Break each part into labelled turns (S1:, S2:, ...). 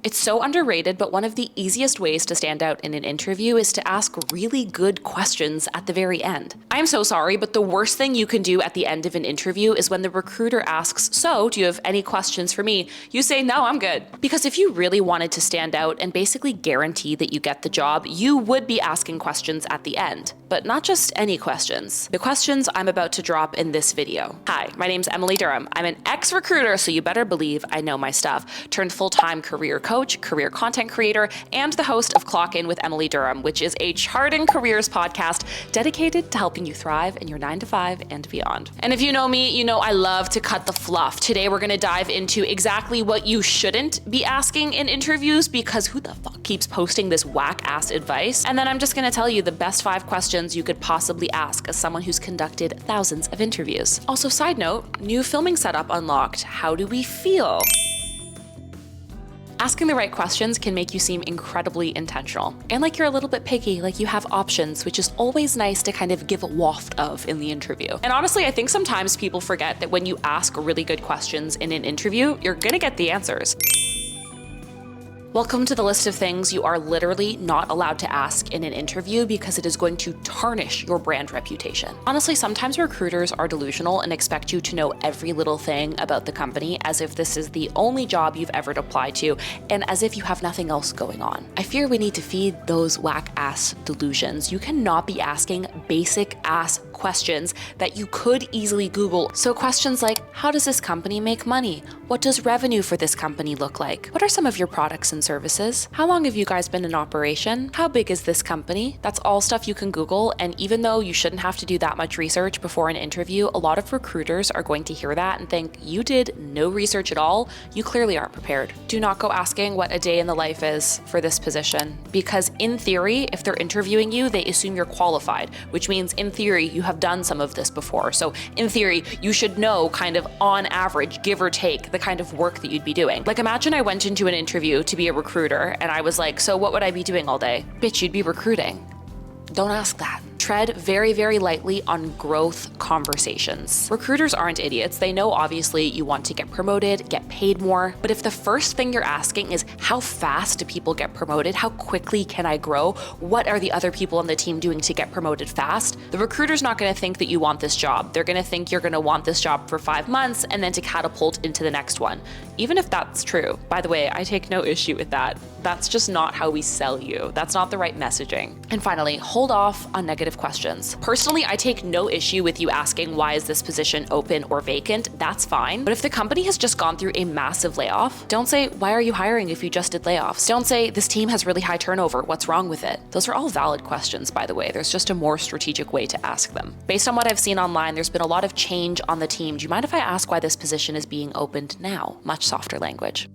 S1: It's so underrated, but one of the easiest ways to stand out in an interview is to ask really good questions at the very end. I'm so sorry, but the worst thing you can do at the end of an interview is when the recruiter asks, "So, do you have any questions for me?" You say, "No, I'm good." Because if you really wanted to stand out and basically guarantee that you get the job, you would be asking questions at the end. But not just any questions. The questions I'm about to drop in this video. Hi, my name's Emily Durham. I'm an ex-recruiter, so you better believe I know my stuff. Turned full-time career coach, career content creator, and the host of Clock In with Emily Durham, which is a charting careers podcast dedicated to helping you thrive in your 9-to-5 and beyond. And if you know me, you know I love to cut the fluff. Today we're gonna dive into exactly what you shouldn't be asking in interviews, because who the fuck keeps posting this whack-ass advice? And then I'm just gonna tell you the best 5 questions you could possibly ask as someone who's conducted thousands of interviews. Also, side note, new filming setup unlocked. How do we feel? Asking the right questions can make you seem incredibly intentional. And like you're a little bit picky, like you have options, which is always nice to kind of give a waft of in the interview. And honestly, I think sometimes people forget that when you ask really good questions in an interview, you're gonna get the answers. Welcome to the list of things you are literally not allowed to ask in an interview because it is going to tarnish your brand reputation. Honestly, sometimes recruiters are delusional and expect you to know every little thing about the company as if this is the only job you've ever applied to and as if you have nothing else going on. I fear we need to feed those whack-ass delusions. You cannot be asking basic-ass questions that you could easily Google. So questions like, how does this company make money? What does revenue for this company look like? What are some of your products and services? How long have you guys been in operation? How big is this company? That's all stuff you can Google, and even though you shouldn't have to do that much research before an interview, a lot of recruiters are going to hear that and think, you did no research at all, you clearly aren't prepared. Do not go asking what a day in the life is for this position, because in theory, if they're interviewing you, they assume you're qualified, which means in theory, you have done some of this before. So in theory, you should know kind of on average, give or take, the kind of work that you'd be doing. Like imagine I went into an interview to be a recruiter and I was like, so what would I be doing all day? Bitch, you'd be recruiting. Don't ask that. Tread very, very lightly on growth conversations. Recruiters aren't idiots. They know obviously you want to get promoted, get paid more, but if the first thing you're asking is how fast do people get promoted? How quickly can I grow? What are the other people on the team doing to get promoted fast? The recruiter's not gonna think that you want this job. They're gonna think you're gonna want this job for 5 months and then to catapult into the next one. Even if that's true. By the way, I take no issue with that. That's just not how we sell you. That's not the right messaging. And finally, hold off on negative questions. Personally, I take no issue with you asking, why is this position open or vacant? That's fine. But if the company has just gone through a massive layoff, don't say, why are you hiring if you just did layoffs? Don't say, this team has really high turnover. What's wrong with it? Those are all valid questions, by the way. There's just a more strategic way to ask them. Based on what I've seen online, there's been a lot of change on the team. Do you mind if I ask why this position is being opened now? Much softer language.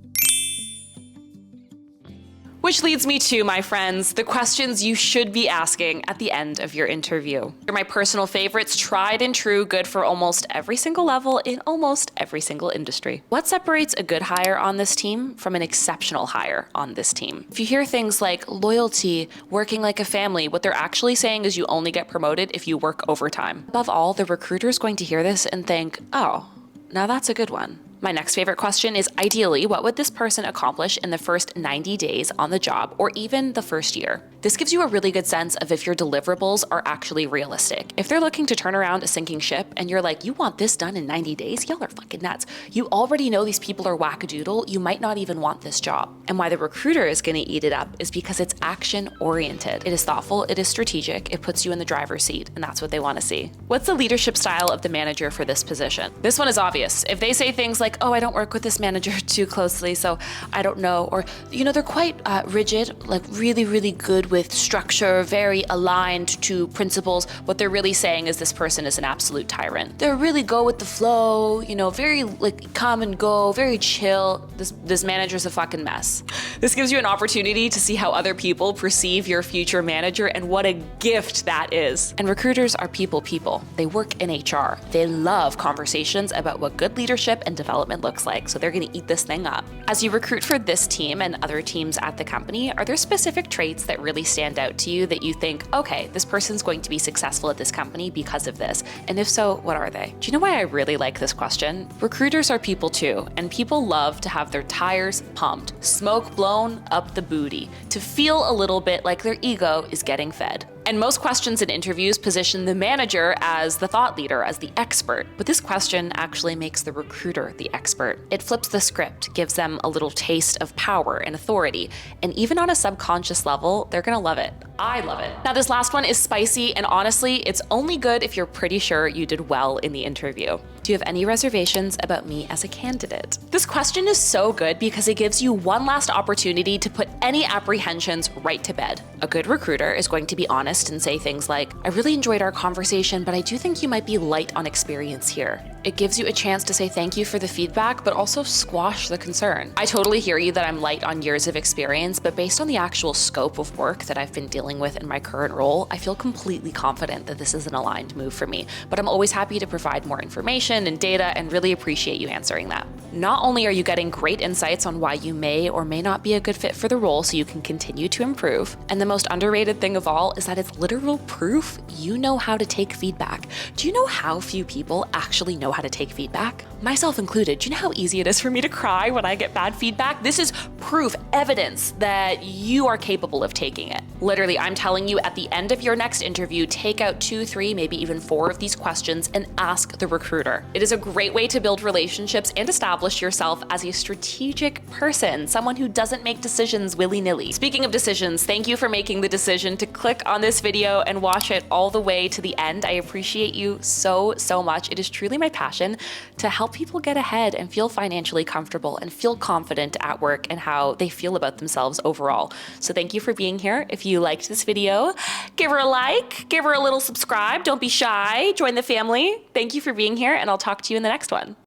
S1: Which leads me to, my friends, the questions you should be asking at the end of your interview. They're my personal favorites, tried and true, good for almost every single level in almost every single industry. What separates a good hire on this team from an exceptional hire on this team? If you hear things like loyalty, working like a family, what they're actually saying is you only get promoted if you work overtime. Above all, the recruiter is going to hear this and think, oh, now that's a good one. My next favorite question is, ideally, what would this person accomplish in the first 90 days on the job or even the first year? This gives you a really good sense of if your deliverables are actually realistic. If they're looking to turn around a sinking ship and you're like, you want this done in 90 days? Y'all are fucking nuts. You already know these people are wackadoodle. You might not even want this job. And why the recruiter is gonna eat it up is because it's action-oriented. It is thoughtful, it is strategic, it puts you in the driver's seat, and that's what they wanna see. What's the leadership style of the manager for this position? This one is obvious. If they say things like, oh, I don't work with this manager too closely, so I don't know, or, you know, they're quite rigid, like really, really good with structure, very aligned to principles. What they're really saying is this person is an absolute tyrant. They're really go with the flow, you know, very like come and go, very chill. This manager's a fucking mess. This gives you an opportunity to see how other people perceive your future manager, and what a gift that is. And recruiters are people. They work in HR. They love conversations about what good leadership and development development looks like, so they're gonna eat this thing up. As you recruit for this team and other teams at the company, are there specific traits that really stand out to you that you think, okay, this person's going to be successful at this company because of this? And if so, what are they? Do you know why I really like this question? Recruiters are people too, and people love to have their tires pumped, smoke blown up the booty, to feel a little bit like their ego is getting fed. And most questions in interviews position the manager as the thought leader, as the expert. But this question actually makes the recruiter the expert. It flips the script, gives them a little taste of power and authority. And even on a subconscious level, they're gonna love it. I love it. Now, this last one is spicy, and honestly, it's only good if you're pretty sure you did well in the interview. Do you have any reservations about me as a candidate? This question is so good because it gives you one last opportunity to put any apprehensions right to bed. A good recruiter is going to be honest and say things like, I really enjoyed our conversation, but I do think you might be light on experience here. It gives you a chance to say thank you for the feedback, but also squash the concern. I totally hear you that I'm light on years of experience, but based on the actual scope of work that I've been dealing with in my current role, I feel completely confident that this is an aligned move for me. But I'm always happy to provide more information and data and really appreciate you answering that. Not only are you getting great insights on why you may or may not be a good fit for the role so you can continue to improve, and the most underrated thing of all is that it's literal proof you know how to take feedback. Do you know how few people actually know how to take feedback? Myself included. Do you know how easy it is for me to cry when I get bad feedback? This is proof, evidence that you are capable of taking it. Literally, I'm telling you, at the end of your next interview, take out 2, 3, maybe even 4 of these questions and ask the recruiter. It is a great way to build relationships and establish yourself as a strategic person, someone who doesn't make decisions willy-nilly. Speaking of decisions, thank you for making the decision to click on this video and watch it all the way to the end. I appreciate you so, so much. It is truly my passion to help people get ahead and feel financially comfortable and feel confident at work and how they feel about themselves overall. So thank you for being here. If you liked this video, give her a like, give her a little subscribe. Don't be shy. Join the family. Thank you for being here, and I'll talk to you in the next one.